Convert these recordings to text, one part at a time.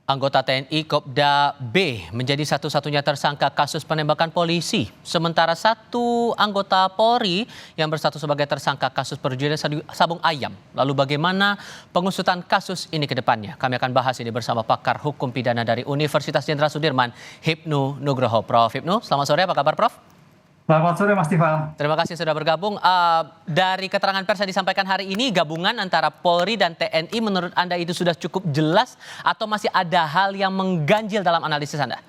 Anggota TNI Kopda B menjadi satu-satunya tersangka kasus penembakan polisi. Sementara satu anggota Polri yang bersatu sebagai tersangka kasus perjudian sabung ayam. Lalu bagaimana pengusutan kasus ini ke depannya? Kami akan bahas ini bersama pakar hukum pidana dari Universitas Jenderal Sudirman, Hipnu Nugroho. Prof. Hipnu, selamat sore, apa kabar Prof? Selamat sore Mas Tifal. Terima kasih sudah bergabung. Dari keterangan pers yang disampaikan hari ini, gabungan antara Polri dan TNI menurut Anda itu sudah cukup jelas atau masih ada hal yang mengganjil dalam analisis Anda?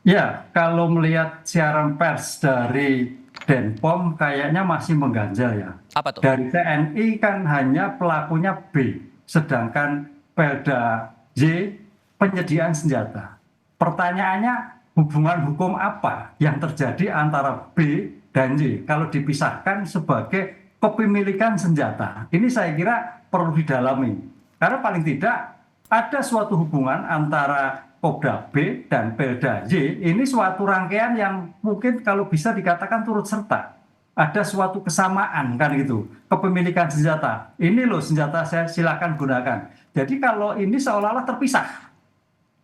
Ya, kalau melihat siaran pers dari Denpom kayaknya masih mengganjal ya. Apa tuh? Dari TNI kan hanya pelakunya B, sedangkan Pelda Y penyediaan senjata. Pertanyaannya, hubungan hukum apa yang terjadi antara B dan Y kalau dipisahkan sebagai kepemilikan senjata? Ini saya kira perlu didalami. Karena paling tidak ada suatu hubungan antara Kopda B dan Pelda Y. Ini suatu rangkaian yang mungkin kalau bisa dikatakan turut serta. Ada suatu kesamaan kan gitu. Kepemilikan senjata. Ini loh senjata saya silakan gunakan. Jadi kalau ini seolah-olah terpisah.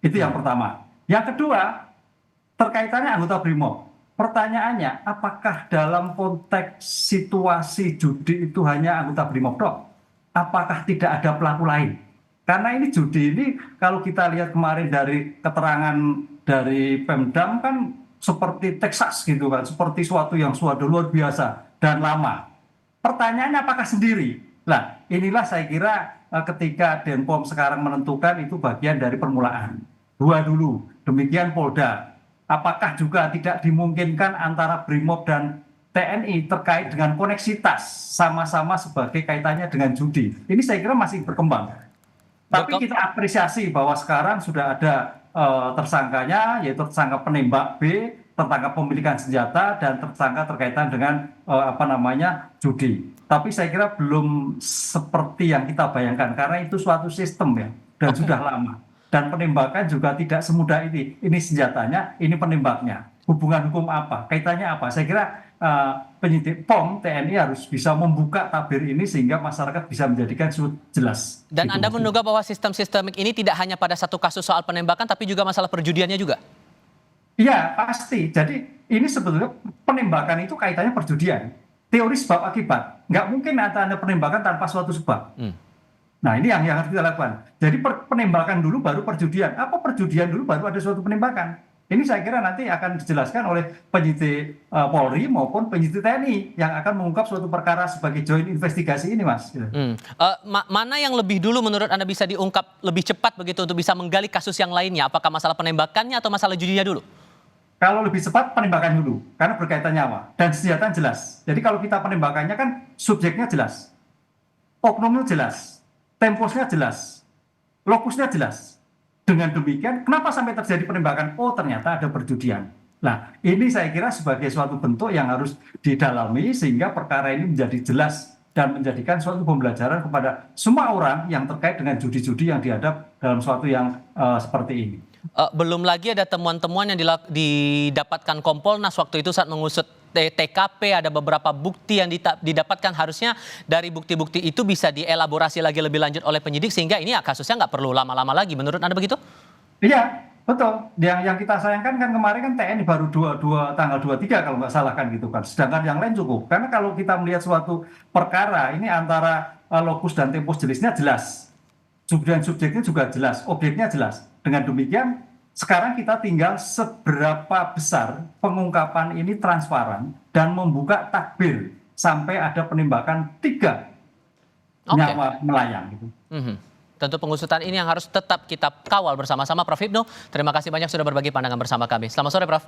Itu yang pertama. Yang kedua, terkaitannya anggota BRIMOB. Pertanyaannya, apakah dalam konteks situasi judi itu hanya anggota BRIMOB dok? Apakah tidak ada pelaku lain? Karena ini judi ini kalau kita lihat kemarin dari keterangan dari Pemdam kan seperti Texas gitu kan, seperti suatu yang sudah luar biasa dan lama. Pertanyaannya apakah sendiri? Nah, inilah saya kira ketika Denpom sekarang menentukan itu bagian dari permulaan. Dua dulu, demikian Polda. Apakah juga tidak dimungkinkan antara BRIMOB dan TNI terkait dengan koneksitas sama-sama sebagai kaitannya dengan judi? Ini saya kira masih berkembang. Tapi kita apresiasi bahwa sekarang sudah ada tersangkanya, yaitu tersangka penembak B, tersangka pemilikan senjata, dan tersangka terkaitan dengan judi. Tapi saya kira belum seperti yang kita bayangkan, karena itu suatu sistem ya, dan sudah lama. Dan penembakan juga tidak semudah ini. Ini senjatanya, ini penembaknya. Hubungan hukum apa? Kaitannya apa? Saya kira penyidik POM TNI harus bisa membuka tabir ini sehingga masyarakat bisa menjadikan jelas. Dan Anda menduga bahwa sistem sistemik ini tidak hanya pada satu kasus soal penembakan, tapi juga masalah perjudiannya juga? Iya, pasti. Jadi ini sebetulnya penembakan itu kaitannya perjudian. Teori sebab akibat. Nggak mungkin ada penembakan tanpa suatu sebab. Nah, ini yang harus kita lakukan. Jadi penembakan dulu baru perjudian. Apa perjudian dulu baru ada suatu penembakan. Ini saya kira nanti akan dijelaskan oleh penyidik Polri maupun penyidik TNI yang akan mengungkap suatu perkara sebagai joint investigasi ini, Mas. Mana yang lebih dulu menurut Anda bisa diungkap lebih cepat begitu untuk bisa menggali kasus yang lainnya? Apakah masalah penembakannya atau masalah judinya dulu? Kalau lebih cepat penembakan dulu, karena berkaitan nyawa dan senjata jelas. Jadi kalau kita penembakannya kan subjeknya jelas, oknumnya jelas, temposnya jelas, lokusnya jelas. Dengan demikian, kenapa sampai terjadi penembakan? Oh, ternyata ada perjudian. Nah, ini saya kira sebagai suatu bentuk yang harus didalami sehingga perkara ini menjadi jelas dan menjadikan suatu pembelajaran kepada semua orang yang terkait dengan judi-judi yang dihadap dalam suatu yang seperti ini. Belum lagi ada temuan-temuan yang didapatkan Kompolnas waktu itu saat mengusut TKP, ada beberapa bukti yang didapatkan, harusnya dari bukti-bukti itu bisa dielaborasi lagi lebih lanjut oleh penyidik sehingga ini kasusnya nggak perlu lama-lama lagi. Menurut Anda begitu? Iya, betul. Yang kita sayangkan kan kemarin kan TNI baru tanggal 23 kalau nggak salah kan gitu kan. Sedangkan yang lain cukup. Karena kalau kita melihat suatu perkara ini antara lokus dan tempus jenisnya jelas. Subjeknya juga jelas, objeknya jelas. Dengan demikian sekarang kita tinggal seberapa besar pengungkapan ini transparan dan membuka takbir sampai ada penembakan 3 nyawa melayang. Gitu. Tentu pengusutan ini yang harus tetap kita kawal bersama-sama, Prof. Hipnu. Terima kasih banyak sudah berbagi pandangan bersama kami. Selamat sore, Prof.